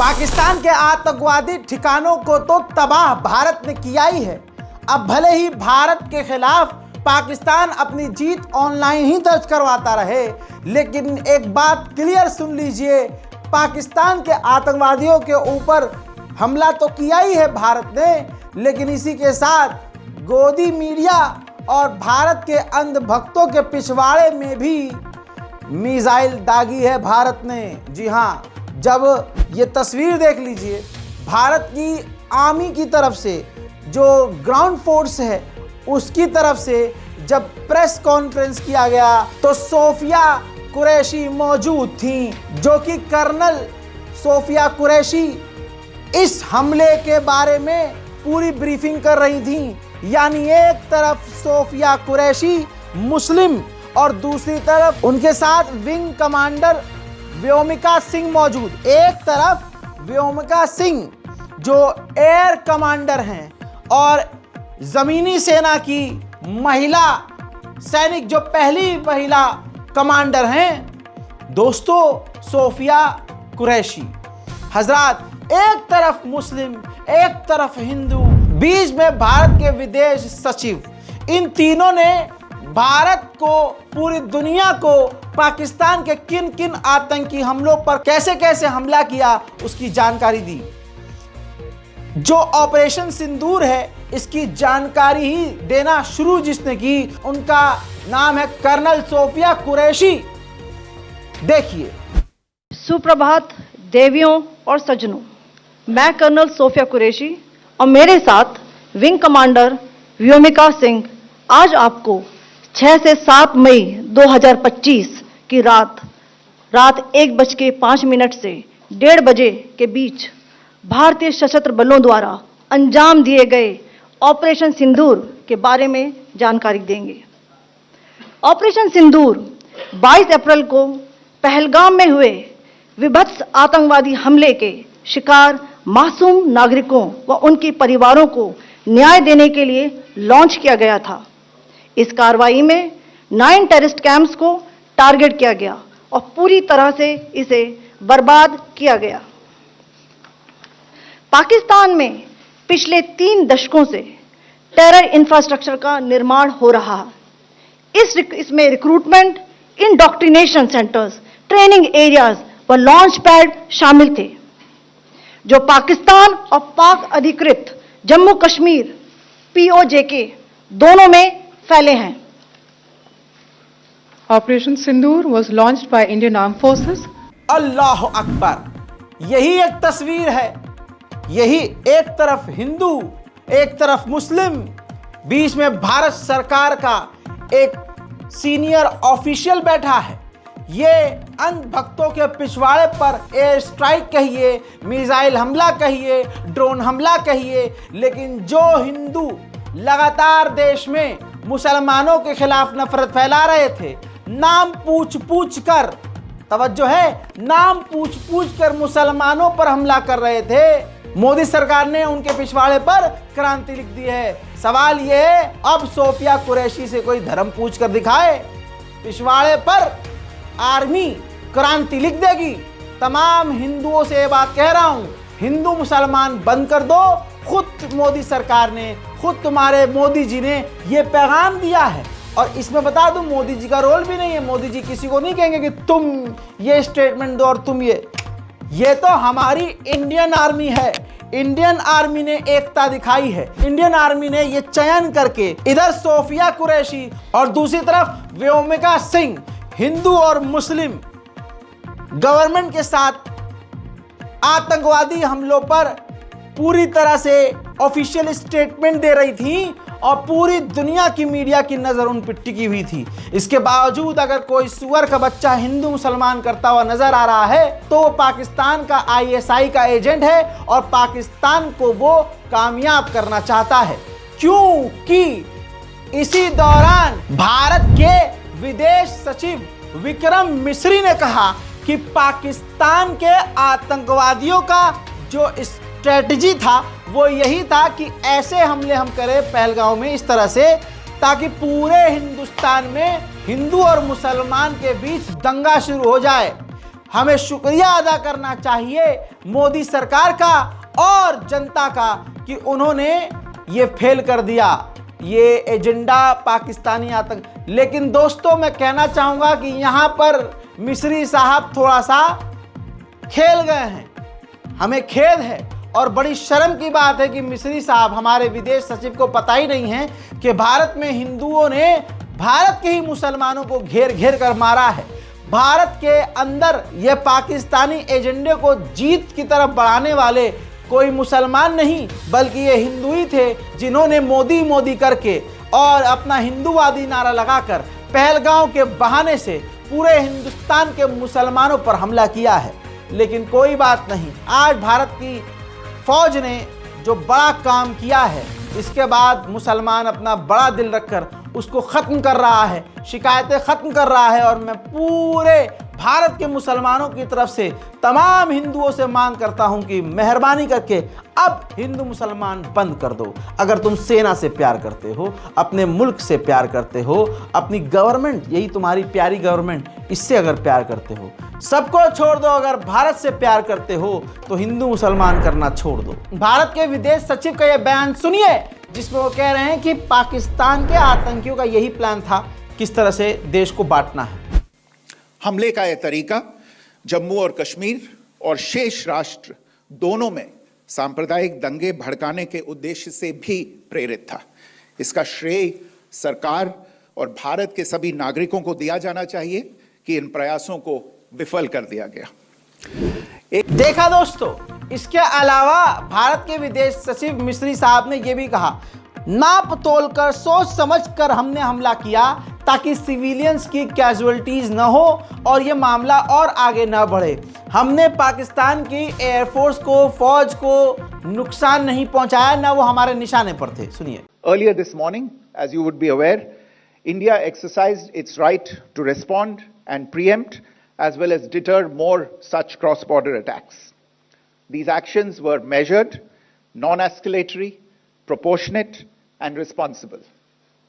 पाकिस्तान के आतंकवादी ठिकानों को तो तबाह भारत ने किया ही है। अब भले ही भारत के खिलाफ पाकिस्तान अपनी जीत ऑनलाइन ही दर्ज करवाता रहे, लेकिन एक बात क्लियर सुन लीजिए, पाकिस्तान के आतंकवादियों के ऊपर हमला तो किया ही है भारत ने, लेकिन इसी के साथ गोदी मीडिया और भारत के अंधभक्तों के पिछवाड़े में भी मिसाइल दागी है भारत ने। जी हाँ, जब ये तस्वीर देख लीजिए, भारत की आर्मी की तरफ से जो ग्राउंड फोर्स है उसकी तरफ से जब प्रेस कॉन्फ्रेंस किया गया तो सोफिया कुरैशी मौजूद थी, जो कि कर्नल सोफिया कुरैशी इस हमले के बारे में पूरी ब्रीफिंग कर रही थी। यानी एक तरफ सोफिया कुरैशी मुस्लिम और दूसरी तरफ उनके साथ विंग कमांडर व्योमिका सिंह मौजूद। एक तरफ व्योमिका सिंह जो एयर कमांडर हैं और ज़मीनी सेना की महिला सैनिक जो पहली महिला कमांडर हैं दोस्तों सोफिया कुरैशी। हजरात, एक तरफ मुस्लिम एक तरफ हिंदू, बीच में भारत के विदेश सचिव, इन तीनों ने भारत को, पूरी दुनिया को पाकिस्तान के किन किन आतंकी हमलों पर कैसे कैसे हमला किया उसकी जानकारी दी। जो ऑपरेशन सिंदूर है इसकी जानकारी ही देना शुरू जिसने की, उनका नाम है कर्नल सोफिया कुरैशी। देखिए। सुप्रभात देवियों और सज्जनों, मैं कर्नल सोफिया कुरैशी और मेरे साथ विंग कमांडर व्योमिका सिंह आज आपको 6 से 7 मई 2025 की रात 1:05 से 1:30 बजे के बीच भारतीय सशस्त्र बलों द्वारा अंजाम दिए गए ऑपरेशन सिंदूर के बारे में जानकारी देंगे। ऑपरेशन सिंदूर 22 अप्रैल को पहलगाम में हुए विभत्स आतंकवादी हमले के शिकार मासूम नागरिकों व उनके परिवारों को न्याय देने के लिए लॉन्च किया गया था। इस कार्रवाई में 9 टेररिस्ट कैंप्स को टारगेट किया गया और पूरी तरह से इसे बर्बाद किया गया। पाकिस्तान में पिछले 3 दशकों से टेरर इंफ्रास्ट्रक्चर का निर्माण हो रहा है। इसमें recruitment, indoctrination centres, training areas व लॉन्च पैड शामिल थे, जो पाकिस्तान और पाक अधिकृत जम्मू कश्मीर POJK दोनों में फैले हैं। Operation Sindoor was launched by Indian Armed Forces. अल्लाह अकबर, यही एक तस्वीर है। यही एक तरफ हिंदू एक तरफ मुस्लिम, बीच में भारत सरकार का एक सीनियर ऑफिशियल बैठा है। ये अंधभक्तों के पिछवाड़े पर एयर स्ट्राइक कहिए, मिसाइल हमला कहिए, ड्रोन हमला कहिए, लेकिन जो हिंदू लगातार देश में मुसलमानों के खिलाफ नफरत फैला रहे थे, नाम पूछ पूछ कर, तवज्जो है, नाम पूछ पूछ कर मुसलमानों पर हमला कर रहे थे, मोदी सरकार ने उनके पिछवाड़े पर क्रांति लिख दी है। सवाल यह है, अब सोफिया कुरैशी से कोई धर्म पूछ कर दिखाए, पिछवाड़े पर आर्मी क्रांति लिख देगी। तमाम हिंदुओं से ये बात कह रहा हूं, हिंदू मुसलमान बंद कर दो। खुद मोदी सरकार ने, खुद तुम्हारे मोदी जी ने ये पैगाम दिया है। और इसमें बता दूं, मोदी जी का रोल भी नहीं है। मोदी जी किसी को नहीं कहेंगे कि तुम ये स्टेटमेंट दो और तुम ये तो हमारी इंडियन आर्मी है। इंडियन आर्मी ने एकता दिखाई है। इंडियन आर्मी ने ये चयन करके इधर सोफिया कुरैशी और दूसरी तरफ व्योमिका सिंह हिंदू और मुस्लिम गवर्नमेंट के साथ आतंकवादी हमलों पर पूरी तरह से ऑफिशियल स्टेटमेंट दे रही थी और पूरी दुनिया की मीडिया की नज़र उन पर टिकी हुई थी। इसके बावजूद अगर कोई सुअर का बच्चा हिंदू मुसलमान करता हुआ नजर आ रहा है तो वो पाकिस्तान का ISI का एजेंट है और पाकिस्तान को वो कामयाब करना चाहता है। क्योंकि इसी दौरान भारत के विदेश सचिव विक्रम मिस्री ने कहा कि पाकिस्तान के आतंकवादियों का जो स्ट्रेटजी था वो यही था कि ऐसे हमले हम करें पहलगाम में इस तरह से, ताकि पूरे हिंदुस्तान में हिंदू और मुसलमान के बीच दंगा शुरू हो जाए। हमें शुक्रिया अदा करना चाहिए मोदी सरकार का और जनता का कि उन्होंने ये फेल कर दिया, ये एजेंडा पाकिस्तानी आतंक। लेकिन दोस्तों मैं कहना चाहूंगा कि यहां पर मिस्री साहब थोड़ा सा खेल गए हैं। हमें खेद है और बड़ी शर्म की बात है कि मिस्री साहब हमारे विदेश सचिव को पता ही नहीं है कि भारत में हिंदुओं ने भारत के ही मुसलमानों को घेर घेर कर मारा है। भारत के अंदर ये पाकिस्तानी एजेंडे को जीत की तरफ बढ़ाने वाले कोई मुसलमान नहीं बल्कि ये हिंदू ही थे जिन्होंने मोदी मोदी करके और अपना हिंदूवादी नारा लगाकर पहलगांव के बहाने से पूरे हिंदुस्तान के मुसलमानों पर हमला किया है। लेकिन कोई बात नहीं, आज भारत की फौज ने जो बड़ा काम किया है इसके बाद मुसलमान अपना बड़ा दिल रखकर उसको ख़त्म कर रहा है, शिकायतें ख़त्म कर रहा है। और मैं पूरे भारत के मुसलमानों की तरफ से तमाम हिंदुओं से मांग करता हूं कि मेहरबानी करके अब हिंदू मुसलमान बंद कर दो। अगर तुम सेना से प्यार करते हो, अपने मुल्क से प्यार करते हो, अपनी गवर्नमेंट, यही तुम्हारी प्यारी गवर्नमेंट, इससे अगर प्यार करते हो, सबको छोड़ दो। अगर भारत से प्यार करते हो तो हिंदू मुसलमान करना छोड़ दो। भारत के विदेश सचिव का यह बयान सुनिए जिसमें वो कह रहे हैं कि पाकिस्तान के आतंकियों का यही प्लान था किस तरह से देश को बांटना है। हमले का यह तरीका जम्मू और कश्मीर और शेष राष्ट्र दोनों में सांप्रदायिक दंगे भड़काने के उद्देश्य से भी प्रेरित था। इसका श्रेय सरकार और भारत के सभी नागरिकों को दिया जाना चाहिए कि इन प्रयासों को विफल कर दिया गया। देखा दोस्तों, इसके अलावा भारत के विदेश सचिव मिस्री साहब ने यह भी कहा, नाप तोल कर सोच समझ कर हमने हमला किया ताकि सिविलियंस की कैजुअलिटीज न हो और ये मामला और आगे न बढ़े। हमने पाकिस्तान की एयरफोर्स को, फौज को नुकसान नहीं पहुंचाया, न वो हमारे निशाने पर थे। सुनिए। Earlier this morning, as you would be aware, India exercised its right to respond and preempt as well as deter more such cross-border attacks. These actions were measured, non-escalatory, proportionate and responsible.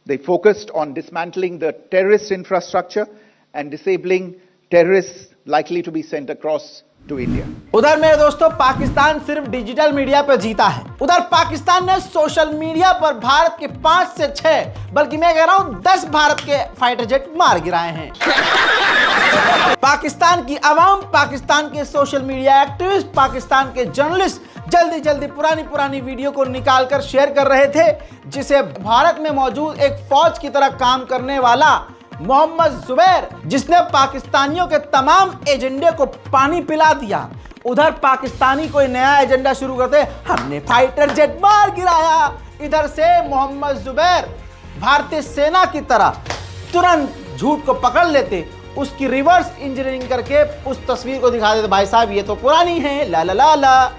They focused on dismantling the terrorist infrastructure and disabling terrorists likely to be sent across to India. उधर मेरे दोस्तों पाकिस्तान सिर्फ digital media पर जीता है। उधर पाकिस्तान ने social media पर भारत के 5 से 6 बल्कि मैं कह रहा हूं 10 भारत के फाइटर जेट मार गिराए हैं। पाकिस्तान की आवाम, पाकिस्तान के सोशल मीडिया एक्टिविस्ट, पाकिस्तान के जर्नलिस्ट जल्दी जल्दी पुरानी वीडियो को निकालकर शेयर कर रहे थे जिसे भारत में मौजूद एक फौज की तरह काम करने वाला मोहम्मद जुबैर, जिसने पाकिस्तानियों के तमाम एजेंडे को पानी पिला दिया। उधर पाकिस्तानी कोई नया एजेंडा शुरू करते, हमने फाइटर जेट मार गिराया। इधर से मोहम्मद जुबैर भारतीय सेना की तरह तुरंत झूठ को पकड़ लेते, उसकी रिवर्स इंजीनियरिंग करके उस तस्वीर को दिखा देते, भाई साहब ये तो पुरानी है, ला ला ला ला।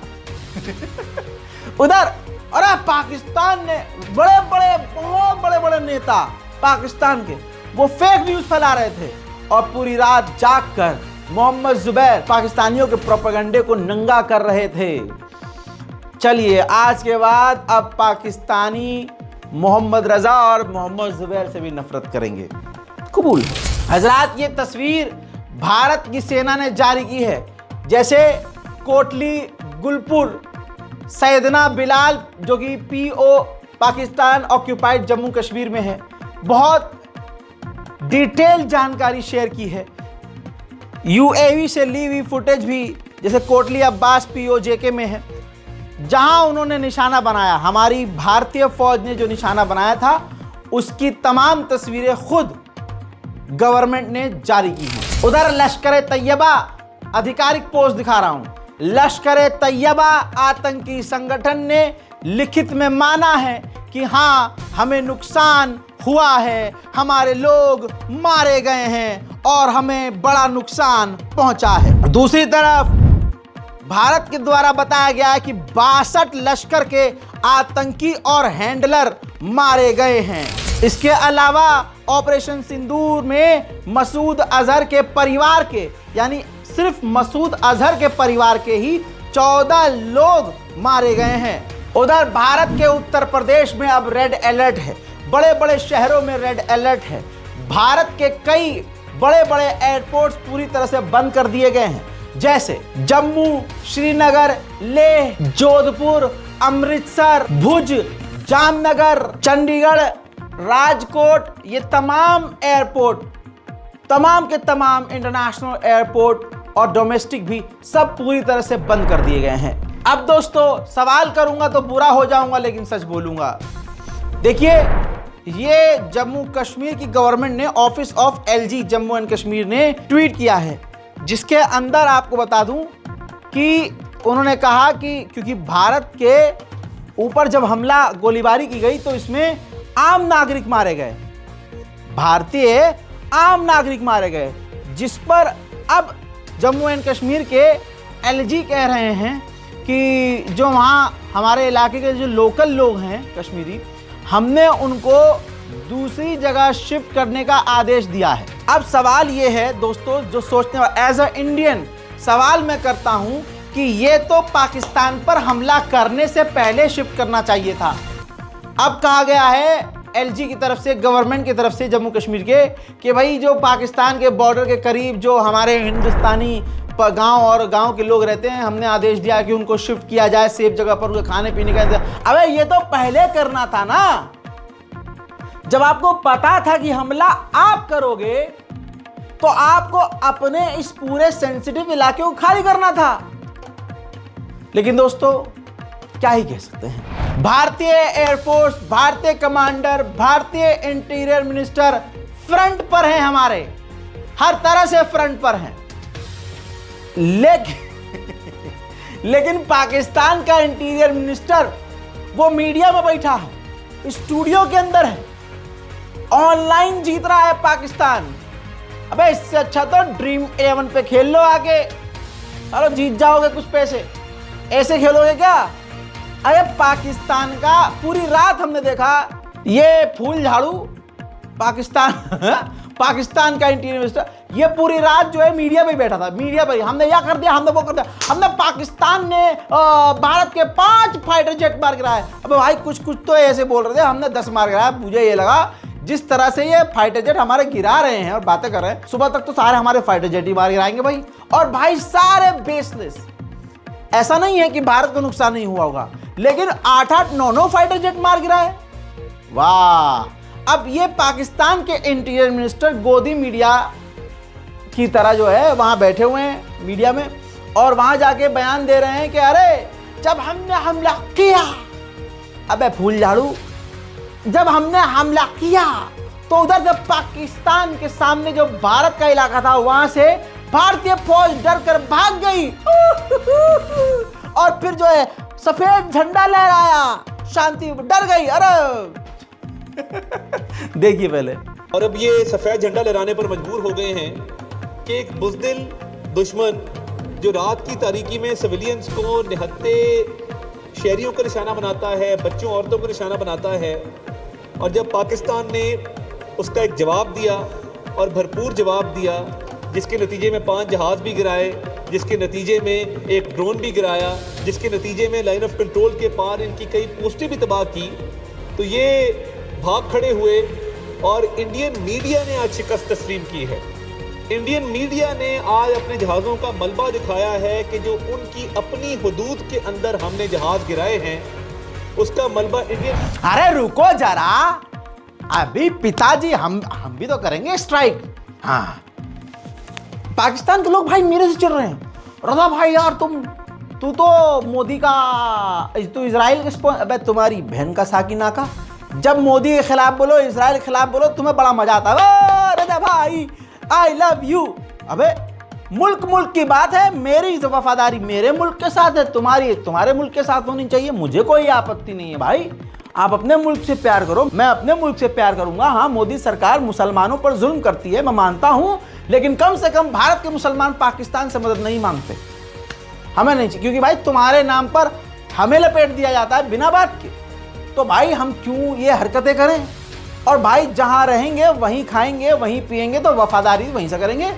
उधर अरे पाकिस्तान ने बहुत बड़े नेता पाकिस्तान के वो फेक न्यूज फैला रहे थे और पूरी रात जागकर मोहम्मद जुबैर पाकिस्तानियों के प्रोपेगेंडे को नंगा कर रहे थे। चलिए आज के बाद अब पाकिस्तानी मोहम्मद रजा और मोहम्मद जुबैर से भी नफरत करेंगे। कबूल। हजरात, ये तस्वीर भारत की सेना ने जारी की है। जैसे कोटली गुलपुर सैयदना बिलाल जो कि पीओ पाकिस्तान ऑक्यूपाइड जम्मू कश्मीर में है, बहुत डिटेल जानकारी शेयर की है। यूएवी से ली हुई फुटेज भी जैसे कोटली अब्बास पीओजेके में है जहां उन्होंने निशाना बनाया, हमारी भारतीय फौज ने जो निशाना बनाया था उसकी तमाम तस्वीरें खुद गवर्नमेंट ने जारी की हैं। उधर लश्कर तैयबा आधिकारिक पोस्ट दिखा रहा हूं। लश्कर तैयबा आतंकी संगठन ने लिखित में माना है कि हाँ हमें नुकसान हुआ है, हमारे लोग मारे गए हैं और हमें बड़ा नुकसान पहुंचा है। दूसरी तरफ भारत के द्वारा बताया गया है कि 62 लश्कर के आतंकी और हैंडलर मारे गए हैं। इसके अलावा ऑपरेशन सिंदूर में मसूद अजहर के परिवार के, यानी सिर्फ मसूद अजहर के परिवार के ही 14 लोग मारे गए हैं। उधर भारत के उत्तर प्रदेश में अब रेड अलर्ट है, बड़े बड़े शहरों में रेड अलर्ट है। भारत के कई बड़े बड़े एयरपोर्ट्स पूरी तरह से बंद कर दिए गए हैं। जैसे जम्मू, श्रीनगर, लेह, जोधपुर, अमृतसर, भुज, जामनगर, चंडीगढ़, राजकोट, ये तमाम एयरपोर्ट, तमाम के तमाम इंटरनेशनल एयरपोर्ट और डोमेस्टिक भी सब पूरी तरह से बंद कर दिए गए हैं। अब दोस्तों सवाल करूंगा तो बुरा हो जाऊंगा, लेकिन सच बोलूंगा। देखिए, ये जम्मू कश्मीर की गवर्नमेंट ने, office of LG Jammu and Kashmir ने ट्वीट किया है, जिसके अंदर आपको बता दूं कि उन्होंने कहा कि क्योंकि भारत के ऊपर जब हमला, गोलीबारी की गई तो इसमें आम नागरिक मारे गए, भारतीय आम नागरिक मारे गए, जिस पर अब जम्मू एंड कश्मीर के एलजी कह रहे हैं कि जो वहाँ हमारे इलाके के जो लोकल लोग हैं कश्मीरी, हमने उनको दूसरी जगह शिफ्ट करने का आदेश दिया है। अब सवाल ये है दोस्तों, जो सोचने वाला, एज अ इंडियन सवाल मैं करता हूं कि ये तो पाकिस्तान पर हमला करने से पहले शिफ्ट करना चाहिए था। अब कहा गया है एलजी की तरफ से, गवर्नमेंट की तरफ से जम्मू कश्मीर के, कि भाई जो पाकिस्तान के बॉर्डर के करीब जो हमारे हिंदुस्तानी गांव और गांव के लोग रहते हैं, हमने आदेश दिया कि उनको शिफ्ट किया जाए सेफ जगह पर, उनके खाने पीने का इंतजाम। अबे ये तो पहले करना था ना, जब आपको पता था कि हमला आप करोगे तो आपको अपने इस पूरे सेंसिटिव इलाके को खाली करना था। लेकिन दोस्तों क्या ही कह सकते हैं, भारतीय एयरफोर्स, भारतीय कमांडर, भारतीय इंटीरियर मिनिस्टर फ्रंट पर हैं, हमारे हर तरह से फ्रंट पर हैं। लेकिन पाकिस्तान का इंटीरियर मिनिस्टर वो मीडिया में बैठा है, स्टूडियो के अंदर है, ऑनलाइन जीत रहा है पाकिस्तान। अबे इससे अच्छा तो ड्रीम 11 पे खेल लो आगे, चलो जीत जाओगे कुछ पैसे। ऐसे खेलोगे क्या? अरे पाकिस्तान का पूरी रात हमने देखा, ये फूल झाड़ू पाकिस्तान का इंटीरियर मिनिस्टर ये पूरी रात जो है मीडिया पे बैठा था, मीडिया पे हमने यह कर दिया, हमने वो कर दिया, हमने पाकिस्तान ने भारत के 5 फाइटर जेट मार गिराए। अबे भाई कुछ तो ऐसे बोल रहे थे, हमने 10 मार गिराया। मुझे ये लगा जिस तरह से ये फाइटर जेट हमारे गिरा रहे हैं और बातें कर रहे हैं, सुबह तक तो सारे हमारे फाइटर जेट ही मार गिराएंगे भाई। और भाई सारे बेसलेस, ऐसा नहीं है कि भारत को नुकसान नहीं हुआ होगा, लेकिन 8-8, 9-9 फाइटर जेट मार गिराए। वाह! अब ये पाकिस्तान के इंटीरियर मिनिस्टर गोदी मीडिया की तरह जो है वहां बैठे हुए हैं मीडिया में, और वहां जाके बयान दे रहे हैं कि अरे जब हमने हमला किया, अबे फूल झाड़ू, जब हमने हमला किया तो उधर से पाकिस्तान के सामने जो भारत का इलाका था वहां से भारतीय फौज डर कर भाग गई और फिर जो है सफेद झंडा लहराया, शांति डर गई। अरे देखिए पहले। और अब ये सफेद झंडा लहराने पर मजबूर हो गए हैं कि एक बुज़दिल दुश्मन जो रात की तारीकी में सिविलियंस को, निहत्ते शहरियों का निशाना बनाता है, बच्चों औरतों को निशाना बनाता है, और जब पाकिस्तान ने उसका एक जवाब दिया और भरपूर जवाब दिया, जिसके नतीजे में 5 जहाज़ भी गिराए, जिसके नतीजे में एक ड्रोन भी गिराया, जिसके नतीजे में लाइन ऑफ कंट्रोल के पार इनकी कई पोस्टें भी तबाह की, तो ये भाग खड़े हुए और इंडियन मीडिया ने आज शिकस्त तस्लीम की है। इंडियन मीडिया ने आज अपने जहाज़ों का मलबा दिखाया है कि जो उनकी अपनी हुदूद के अंदर हमने जहाज़ गिराए हैं, उसका मलबा इंडियन। अरे रुको जरा, अभी पिताजी हम भी तो करेंगे स्ट्राइक। हाँ, पाकिस्तान के लोग भाई मेरे से चिढ़ रहे हैं, रजा भाई यार तू तो मोदी का, तू इजराइल के, अबे तुम्हारी बहन का साकिना का, जब मोदी के खिलाफ बोलो, इजराइल के खिलाफ बोलो, तुम्हें बड़ा मजा आता है। रजा भाई आई लव यू। अबे मुल्क की बात है, मेरी वफादारी मेरे मुल्क के साथ है, तुम्हारे मुल्क के साथ होनी चाहिए, मुझे कोई आपत्ति नहीं है भाई। आप अपने मुल्क से प्यार करो, मैं अपने मुल्क से प्यार करूंगा। हाँ, मोदी सरकार मुसलमानों पर जुल्म करती है, मैं मानता हूं, लेकिन कम से कम भारत के मुसलमान पाकिस्तान से मदद नहीं मांगते, हमें नहीं चाहिए, क्योंकि भाई तुम्हारे नाम पर हमें लपेट दिया जाता है बिना बात के। तो भाई हम क्यों ये हरकतें करें? और भाई जहां रहेंगे वहीं खाएंगे, वहीं पिएंगे, तो वफादारी वहीं से करेंगे।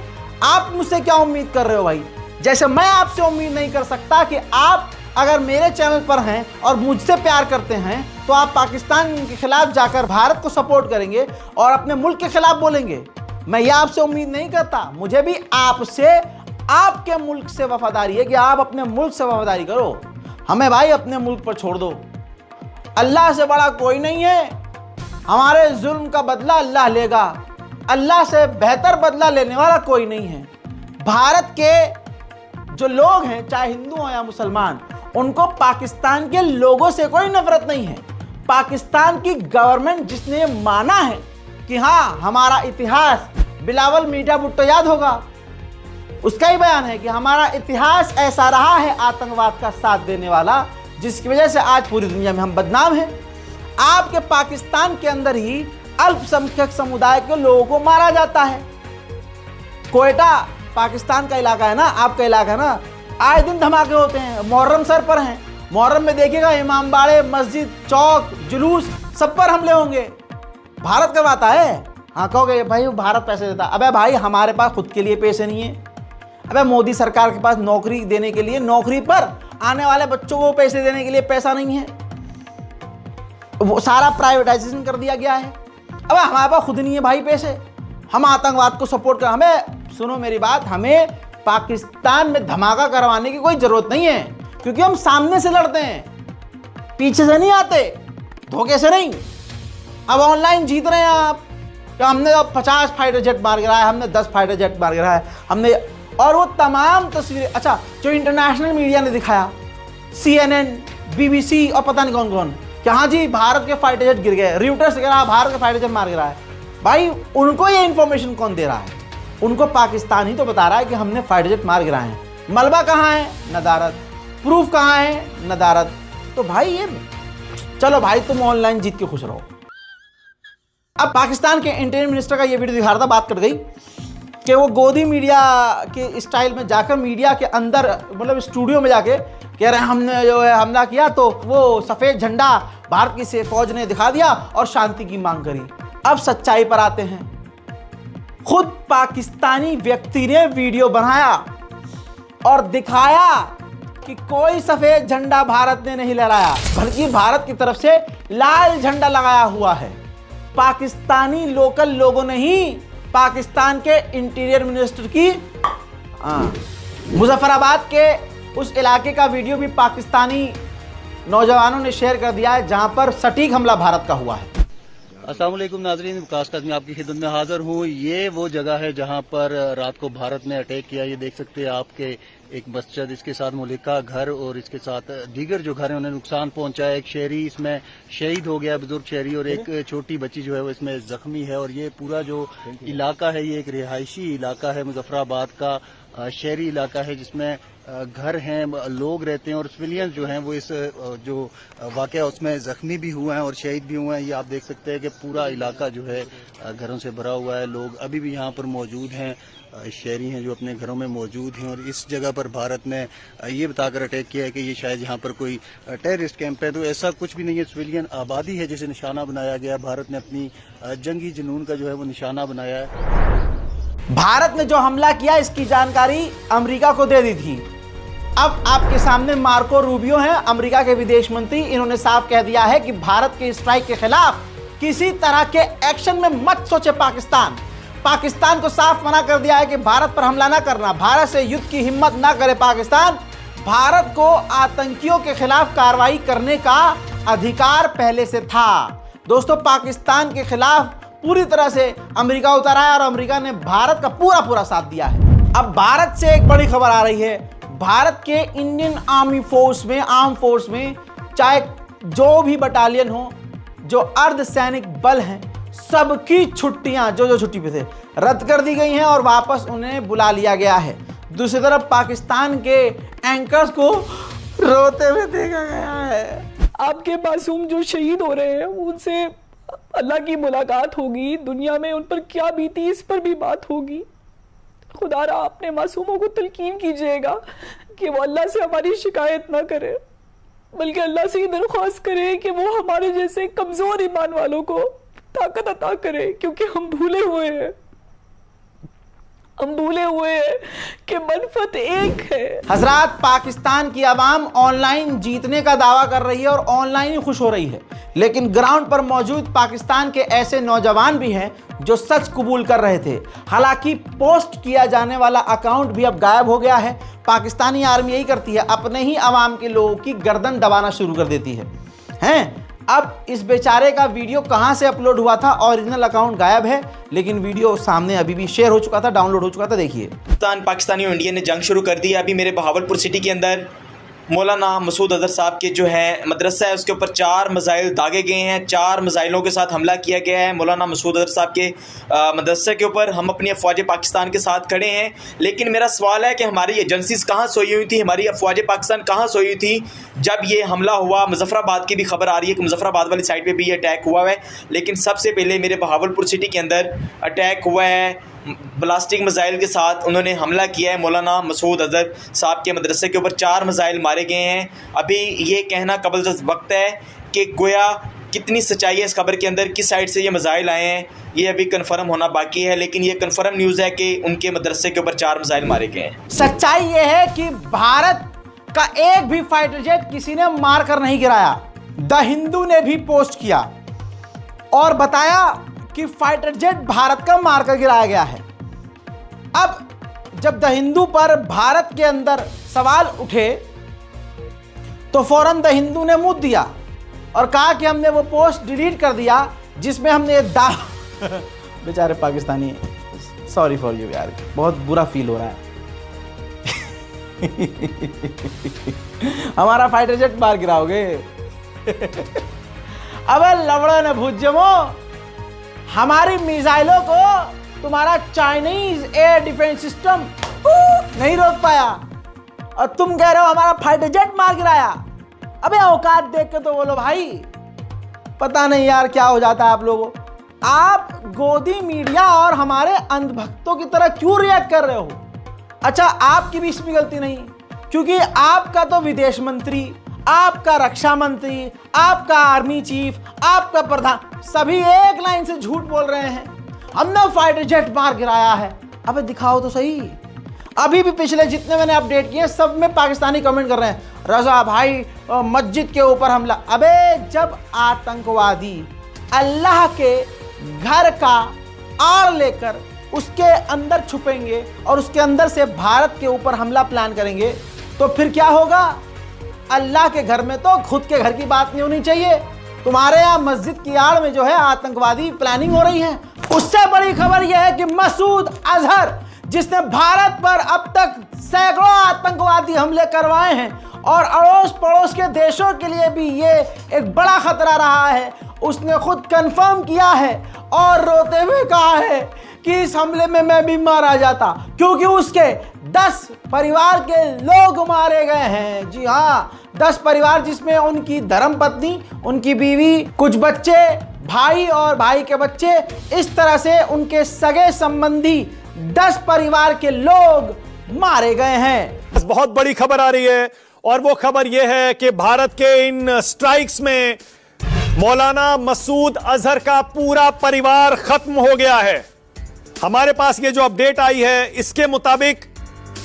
आप मुझसे क्या उम्मीद कर रहे हो भाई? जैसे मैं आपसे उम्मीद नहीं कर सकता कि आप अगर मेरे चैनल पर हैं और मुझसे प्यार करते हैं तो आप पाकिस्तान के खिलाफ जाकर भारत को सपोर्ट करेंगे और अपने मुल्क के खिलाफ बोलेंगे। मैं ये आपसे उम्मीद नहीं करता। मुझे भी आपसे आपके मुल्क से वफादारी है कि आप अपने मुल्क से वफादारी करो। हमें भाई अपने मुल्क पर छोड़ दो। अल्लाह से बड़ा कोई नहीं है। हमारे जुल्म का बदला अल्लाह लेगा। अल्लाह से बेहतर बदला लेने वाला कोई नहीं है। भारत के जो लोग हैं, चाहे हिंदू हो या मुसलमान, उनको पाकिस्तान के लोगों से कोई नफरत नहीं है। पाकिस्तान की गवर्नमेंट जिसने ये माना है कि हाँ हमारा इतिहास, बिलावल मीठा भुट्टो याद होगा, उसका ही बयान है कि हमारा इतिहास ऐसा रहा है आतंकवाद का साथ देने वाला, जिसकी वजह से आज पूरी दुनिया में हम बदनाम हैं। आपके पाकिस्तान के अंदर ही अल्पसंख्यक समुदाय के लोगों को मारा जाता है। कोयटा पाकिस्तान का इलाका है ना, आपका इलाका है ना, आए दिन धमाके होते हैं। मुहर्रम सर पर हैं, मुहर्रम में देखिएगा इमामबाड़े, मस्जिद, चौक, जुलूस, सब पर हमले होंगे। भारत करवाता है। हाँ कहोगे भाई भारत पैसे देता। अबे भाई हमारे पास खुद के लिए पैसे नहीं है। अबे मोदी सरकार के पास नौकरी देने के लिए, नौकरी पर आने वाले बच्चों को पैसे देने के लिए पैसा नहीं है। वो सारा प्राइवेटाइजेशन कर दिया गया है। अब हमारे पास खुद नहीं है भाई पैसे। हम आतंकवाद को सपोर्ट कर, हमें सुनो मेरी बात, हमें पाकिस्तान में धमाका करवाने की कोई जरूरत नहीं है, क्योंकि हम सामने से लड़ते हैं, पीछे से नहीं आते, धोखे से नहीं। अब ऑनलाइन जीत रहे हैं आप, तो हमने 50 फाइटर जेट मार गिराया, हमने 10 फाइटर जेट मार गिराया हमने, और वो तमाम तस्वीरें, अच्छा जो इंटरनेशनल मीडिया ने दिखाया, CNN, BBC और पता नहीं कौन कौन, कि हाँ जी भारत के फाइटर जेट गिर गए, रॉयटर्स कह रहा है भारत के फाइटर जेट मार गिरा है। भाई उनको ये इंफॉर्मेशन कौन दे रहा है? उनको पाकिस्तान ही तो बता रहा है कि हमने फाइटर जेट मार गिराए हैं। मलबा कहाँ है? नदारत। प्रूफ कहाँ है? नदारत। तो भाई ये, चलो भाई तुम ऑनलाइन जीत के खुश रहो। अब पाकिस्तान के इंटीरियर मिनिस्टर का ये वीडियो दिखा रहा था, बात कर गई कि वो गोदी मीडिया के स्टाइल में जाकर मीडिया के अंदर, मतलब स्टूडियो में जाके कह रहे हैं हमने जो है हमला किया, तो वो सफ़ेद झंडा भारत की से फौज ने दिखा दिया और शांति की मांग करी। अब सच्चाई पर आते हैं। खुद पाकिस्तानी व्यक्ति ने वीडियो बनाया और दिखाया कि कोई सफ़ेद झंडा भारत ने नहीं लहराया, बल्कि भारत की तरफ से लाल झंडा लगाया हुआ है। पाकिस्तानी लोकल लोगों ने ही पाकिस्तान के इंटीरियर मिनिस्टर की मुजफ्फराबाद के उस इलाके का वीडियो भी पाकिस्तानी नौजवानों ने शेयर कर दिया है, जहां पर सटीक हमला भारत का हुआ है। अस्सलाम वालेकुम नाज़रीन, विकास काज़मी आपकी खिदमत में हाजिर हूँ। ये वो जगह है जहाँ पर रात को भारत ने अटैक किया। ये देख सकते हैं आपके एक मस्जिद, इसके साथ मुलिका घर और इसके साथ दीगर जो घर हैं उन्हें नुकसान पहुंचा है। एक शहरी इसमें शहीद हो गया, बुजुर्ग शहरी, और एक छोटी बच्ची जो है वो इसमें जख्मी है। और ये पूरा जो इलाका है ये एक रिहायशी इलाका है, मुजफ्फराबाद का शहरी इलाका है, जिसमें घर हैं, लोग रहते हैं और सिविलियंस जो हैं वो इस जो वाक़या उसमें ज़ख्मी भी हुए हैं और शहीद भी हुए हैं। ये आप देख सकते हैं कि पूरा इलाका जो है घरों से भरा हुआ है। लोग अभी भी यहाँ पर मौजूद हैं, शहरी हैं जो अपने घरों में मौजूद हैं। और इस जगह पर भारत ने ये बताकर अटैक किया है कि ये शायद यहाँ पर कोई टेररिस्ट कैंप है, तो ऐसा कुछ भी नहीं है। सिविलियन आबादी है जिसे निशाना बनाया गया। भारत ने अपनी जंगी जुनून का जो है वो निशाना बनाया है। भारत ने जो हमला किया इसकी जानकारी अमेरिका को दे दी थी। अब आपके सामने मार्को रूबियो हैं, अमेरिका के विदेश मंत्री। इन्होंने साफ कह दिया है कि भारत के स्ट्राइक के खिलाफ किसी तरह के एक्शन में मत सोचे पाकिस्तान को साफ मना कर दिया है कि भारत पर हमला ना करना, भारत से युद्ध की हिम्मत ना करे पाकिस्तान। भारत को आतंकियों के खिलाफ कार्रवाई करने का अधिकार पहले से था। दोस्तों, पाकिस्तान के खिलाफ पूरी तरह से अमेरिका उतरा है और अमेरिका ने भारत का पूरा साथ दिया है। अब भारत से एक बड़ी खबर आ रही है। भारत के इंडियन आर्मी फोर्स में, आर्म फोर्स में, चाहे जो भी बटालियन हो, जो अर्धसैनिक बल हैं, सबकी छुट्टियां जो छुट्टी पे थे रद्द कर दी गई हैं और वापस उन्हें बुला लिया गया है। दूसरी तरफ पाकिस्तान के एंकर्स को रोते हुए देखा गया है। आपके मासूम जो शहीद हो रहे हैं उनसे अल्लाह की मुलाकात होगी, दुनिया में उन पर क्या बीती इस पर भी बात होगी। खुदारा अपने मासूमों को तलकीन कीजिएगा कि वो अल्लाह से हमारी शिकायत ना करे, बल्कि अल्लाह से ये दरख्वास्त करे कि वो हमारे जैसे कमज़ोर ईमान वालों को ताकत अता करे, क्योंकि हम भूले हुए हैं। हम भूले हुए हैं कि मनफत एक है। हजरात, पाकिस्तान की आवाम ऑनलाइन जीतने का दावा कर रही है और ऑनलाइन ही खुश हो रही है, लेकिन ग्राउंड पर मौजूद पाकिस्तान के ऐसे नौजवान भी हैं जो सच कबूल कर रहे थे। हालांकि पोस्ट किया जाने वाला अकाउंट भी अब गायब हो गया है। पाकिस्तानी आर्मी यही करती है, अपने ही आवाम के लोगों की गर्दन दबाना शुरू कर देती है। अब इस बेचारे का वीडियो कहां से अपलोड हुआ था, ओरिजिनल अकाउंट गायब है, लेकिन वीडियो सामने अभी भी शेयर हो चुका था, डाउनलोड हो चुका था। देखिए, पाकिस्तानी और इंडिया ने जंग शुरू कर दी है। अभी मेरे बहावलपुर सिटी के अंदर मौलाना मसूद अजहर साहब के जो है मदरसा है उसके ऊपर 4 मिसाइल दागे गए हैं। 4 मिसाइलों के साथ हमला किया गया है मौलाना मसूद अजहर साहब के मदरसे के ऊपर। हम अपनी अफवाज पाकिस्तान के साथ खड़े हैं, लेकिन मेरा सवाल है कि हमारी एजेंसीज कहाँ सोई हुई थी, हमारी अफवाज पाकिस्तान कहाँ सोई हुई थी जब ये हमला हुआ। मुजफ्फराबाद की भी खबर आ रही है कि मुजफ्फराबाद वाली साइड पर भी ये अटैक हुआ है, लेकिन सबसे पहले मेरे बहावलपुर सिटी के अंदर अटैक हुआ है ब्लास्टिक मिसाइल के साथ। उन्होंने हमला किया है मौलाना मसूद अजहर साहब के मदरसे के ऊपर। 4 मिसाइल मारे गए हैं। अभी ये कहना कबल वक्त है कि गोया कितनी सच्चाई है इस खबर के अंदर, किस साइड से ये मिसाइल आए हैं, ये अभी कंफर्म होना बाकी है, लेकिन ये कंफर्म न्यूज़ है कि उनके मदरसे के ऊपर 4 मिसाइल मारे गए हैं। सच्चाई ये है कि भारत का एक भी फाइटर जेट किसी ने मार कर नहीं गिराया। द हिंदू ने भी पोस्ट किया और बताया कि फाइटर जेट भारत का मारकर गिराया गया है। अब जब द हिंदू पर भारत के अंदर सवाल उठे तो फौरन द हिंदू ने मुंह दिया और कहा कि हमने वो पोस्ट डिलीट कर दिया जिसमें हमने बेचारे पाकिस्तानी, सॉरी फॉर यू यार, बहुत बुरा फील हो रहा है। हमारा फाइटर जेट मार गिराओगे। अबे लवड़ों ने भूत जमो, हमारी मिसाइलों को तुम्हारा चाइनीज एयर डिफेंस सिस्टम नहीं रोक पाया और तुम कह रहे हो हमारा फाइटर जेट मार गिराया। अबे औकात देख के तो बोलो भाई, पता नहीं यार क्या हो जाता है आप लोगों। आप गोदी मीडिया और हमारे अंधभक्तों की तरह क्यों रिएक्ट कर रहे हो? अच्छा, आपकी भी इसमें गलती नहीं, क्योंकि आपका तो विदेश मंत्री, आपका रक्षा मंत्री, आपका आर्मी चीफ, आपका प्रधान सभी एक लाइन से झूठ बोल रहे हैं, हमने फाइटर जेट मार गिराया है। अबे दिखाओ तो सही। अभी भी पिछले जितने मैंने अपडेट किए सब में पाकिस्तानी कमेंट कर रहे हैं, रजा भाई मस्जिद के ऊपर हमला। अबे जब आतंकवादी अल्लाह के घर का आड़ लेकर उसके अंदर छुपेंगे और उसके अंदर से भारत के ऊपर हमला प्लान करेंगे तो फिर क्या होगा? अल्लाह के घर में तो खुद के घर की बात नहीं होनी चाहिए, तुम्हारे यहाँ मस्जिद की आड़ में जो है आतंकवादी प्लानिंग हो रही है। उससे बड़ी खबर यह है कि मसूद अजहर, जिसने भारत पर अब तक सैकड़ों आतंकवादी हमले करवाए हैं और अड़ोस पड़ोस के देशों के लिए भी ये एक बड़ा खतरा रहा है, उसने खुद कंफर्म किया है और रोते हुए कहा है कि इस हमले में मैं भी मारा जाता, क्योंकि उसके 10 परिवार के लोग मारे गए हैं। जी हाँ, 10 परिवार, जिसमें उनकी धर्मपत्नी, उनकी बीवी, कुछ बच्चे, भाई और भाई के बच्चे, इस तरह से उनके सगे संबंधी 10 परिवार के लोग मारे गए हैं। बहुत बड़ी खबर आ रही है और वो खबर यह है कि भारत के इन स्ट्राइक्स में मौलाना मसूद अजहर का पूरा परिवार खत्म हो गया है। हमारे पास ये जो अपडेट आई है इसके मुताबिक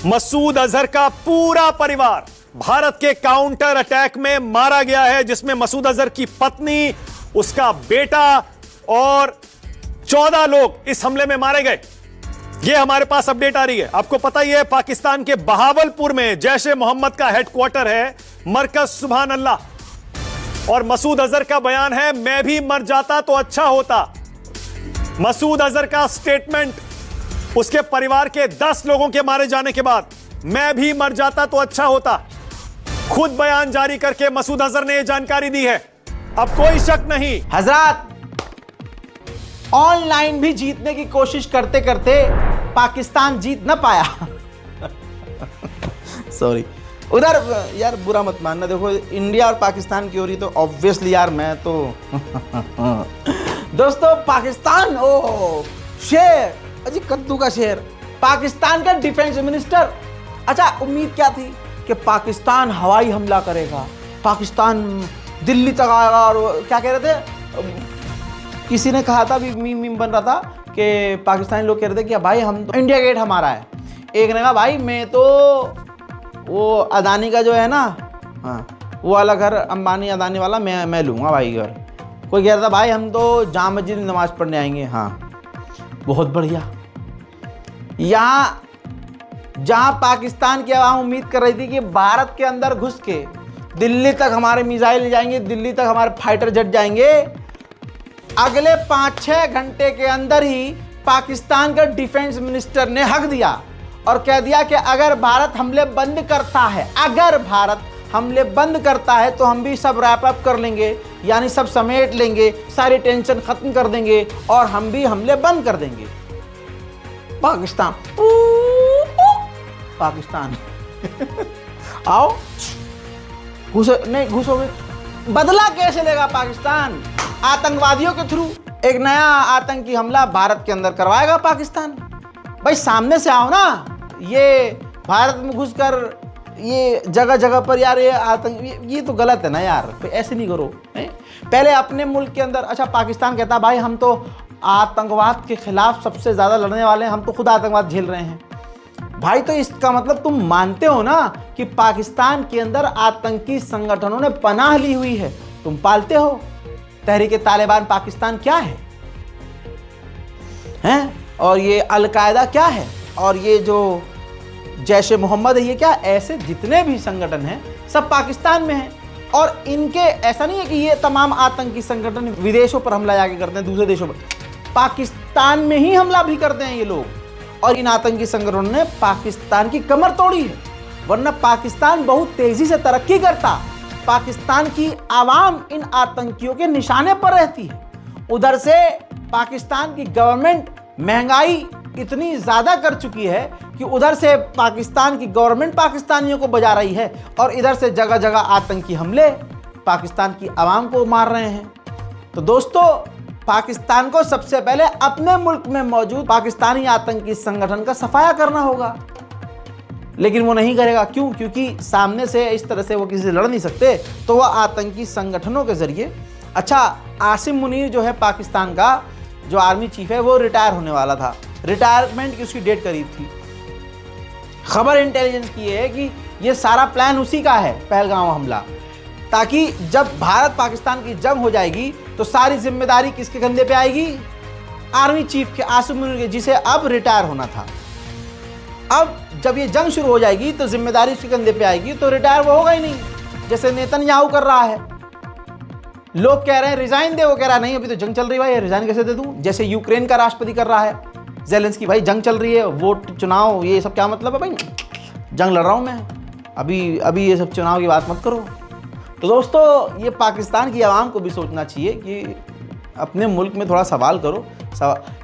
मसूद अजहर का पूरा परिवार भारत के काउंटर अटैक में मारा गया है, जिसमें मसूद अजहर की पत्नी, उसका बेटा और 14 लोग इस हमले में मारे गए। यह हमारे पास अपडेट आ रही है। आपको पता ही है पाकिस्तान के बहावलपुर में जैश-ए मोहम्मद का हेडक्वार्टर है, मरकज सुभान अल्लाह, और मसूद अजहर का बयान है, मैं भी मर जाता तो अच्छा होता। मसूद अजहर का स्टेटमेंट उसके परिवार के 10 लोगों के मारे जाने के बाद, मैं भी मर जाता तो अच्छा होता। खुद बयान जारी करके मसूद अजहर ने यह जानकारी दी है। अब कोई शक नहीं, हजरात, ऑनलाइन भी जीतने की कोशिश करते करते पाकिस्तान जीत न पाया। सॉरी, उधर यार बुरा मत मानना, देखो इंडिया और पाकिस्तान की ओर तो ऑब्वियसली यार मैं तो दोस्तों पाकिस्तान, ओ शेर, अजी कद्दू का शेर, पाकिस्तान का डिफेंस मिनिस्टर। अच्छा, उम्मीद क्या थी कि पाकिस्तान हवाई हमला करेगा, पाकिस्तान दिल्ली तक आएगा और क्या कह रहे थे, किसी ने कहा था, अभी मीम बन रहा था कि पाकिस्तानी लोग कह रहे थे कि भाई हम तो इंडिया गेट हमारा है। एक ने कहा भाई मैं तो वो अदानी का जो है ना, हाँ वो वाला घर, अंबानी अदानी वाला मैं लूँगा भाई घर। कोई कह रहा था भाई हम तो जामा मस्जिद में नमाज़ पढ़ने आएंगे। हाँ बहुत बढ़िया। यहाँ जहाँ पाकिस्तान की आवाम उम्मीद कर रही थी कि भारत के अंदर घुस के दिल्ली तक हमारे मिसाइल जाएंगे, दिल्ली तक हमारे फाइटर जेट जाएंगे, अगले 5-6 घंटे के अंदर ही पाकिस्तान का डिफेंस मिनिस्टर ने हक दिया और कह दिया कि अगर भारत हमले बंद करता है, अगर भारत हमले बंद करता है तो हम भी सब रैप अप कर लेंगे, यानी सब समेट लेंगे, सारी टेंशन खत्म कर देंगे और हम भी हमले बंद कर देंगे। पाकिस्तान पाकिस्तान आओ घुसोगे, बदला कैसे लेगा पाकिस्तान? आतंकवादियों के थ्रू एक नया आतंकी हमला भारत के अंदर करवाएगा पाकिस्तान। भाई सामने से आओ ना, ये भारत में घुसकर ये जगह जगह पर यार ये आतंक, ये तो गलत है ना यार, ऐसे नहीं करो। पहले अपने मुल्क के अंदर, अच्छा पाकिस्तान कहता भाई हम तो आतंकवाद के खिलाफ सबसे ज़्यादा लड़ने वाले हैं, हम तो खुद आतंकवाद झेल रहे हैं। भाई तो इसका मतलब तुम मानते हो ना कि पाकिस्तान के अंदर आतंकी संगठनों ने पनाह ली हुई है, तुम पालते हो। तहरीक तालिबान पाकिस्तान क्या है हैं? और ये अलकायदा क्या है, और ये जो जैश ए मोहम्मद है ये क्या? ऐसे जितने भी संगठन हैं सब पाकिस्तान में हैं। और इनके ऐसा नहीं है कि ये तमाम आतंकी संगठन विदेशों पर हमला जाके करते हैं, दूसरे देशों पर, पाकिस्तान में ही हमला भी करते हैं ये लोग। और इन आतंकी संगठनों ने पाकिस्तान की कमर तोड़ी है, वरना पाकिस्तान बहुत तेजी से तरक्की करता। पाकिस्तान की आवाम इन आतंकियों के निशाने पर रहती है। उधर से पाकिस्तान की गवर्नमेंट महंगाई इतनी ज़्यादा कर चुकी है कि उधर से पाकिस्तान की गवर्नमेंट पाकिस्तानियों को बजा रही है और इधर से जगह जगह आतंकी हमले पाकिस्तान की आवाम को मार रहे हैं। तो दोस्तों, पाकिस्तान को सबसे पहले अपने मुल्क में मौजूद पाकिस्तानी आतंकी संगठन का सफाया करना होगा, लेकिन वो नहीं करेगा। क्यों? क्योंकि सामने से इस तरह से वो किसी से लड़ नहीं सकते, तो वह आतंकी संगठनों के जरिए। अच्छा, आसिम मुनीर जो है पाकिस्तान का जो आर्मी चीफ है, वो रिटायर होने वाला था, रिटायरमेंट की उसकी डेट करीब थी। खबर इंटेलिजेंस की है कि ये सारा प्लान उसी का है, पहलगाम हमला, ताकि जब भारत पाकिस्तान की जंग हो जाएगी तो सारी जिम्मेदारी किसके कंधे पे आएगी? आर्मी चीफ के, आसिम मुनीर के, जिसे अब रिटायर होना था। अब जब ये जंग शुरू हो जाएगी तो जिम्मेदारी उसके कंधे पे आएगी, तो रिटायर वो होगा ही नहीं, जैसे नेतन्याहू कर रहा है। लोग कह रहे हैं रिजाइन दे, वो कह रहा है नहीं अभी तो जंग चल रही है भाई, रिजाइन कैसे दे दूं? जैसे यूक्रेन का राष्ट्रपति कर रहा है ज़ेलेंस्की, भाई जंग चल रही है, वोट चुनाव ये सब क्या मतलब है भाई, जंग लड़ रहा हूं मैं, अभी ये सब चुनाव की बात मत करो। तो दोस्तों, ये पाकिस्तान की आवाम को भी सोचना चाहिए कि अपने मुल्क में थोड़ा सवाल करो।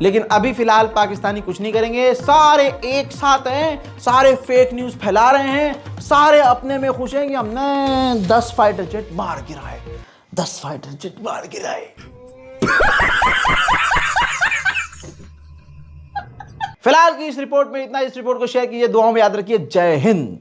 लेकिन अभी फिलहाल पाकिस्तानी कुछ नहीं करेंगे, सारे एक साथ हैं, सारे फेक न्यूज़ फैला रहे हैं, सारे अपने में खुश हैं कि हमने 10 फाइटर जेट मार गिराए, 10 फाइटर जेट मार गिराए। फिलहाल की इस रिपोर्ट में इतना। इस रिपोर्ट को शेयर कीजिए, दुआओं में याद रखिए। जय हिंद।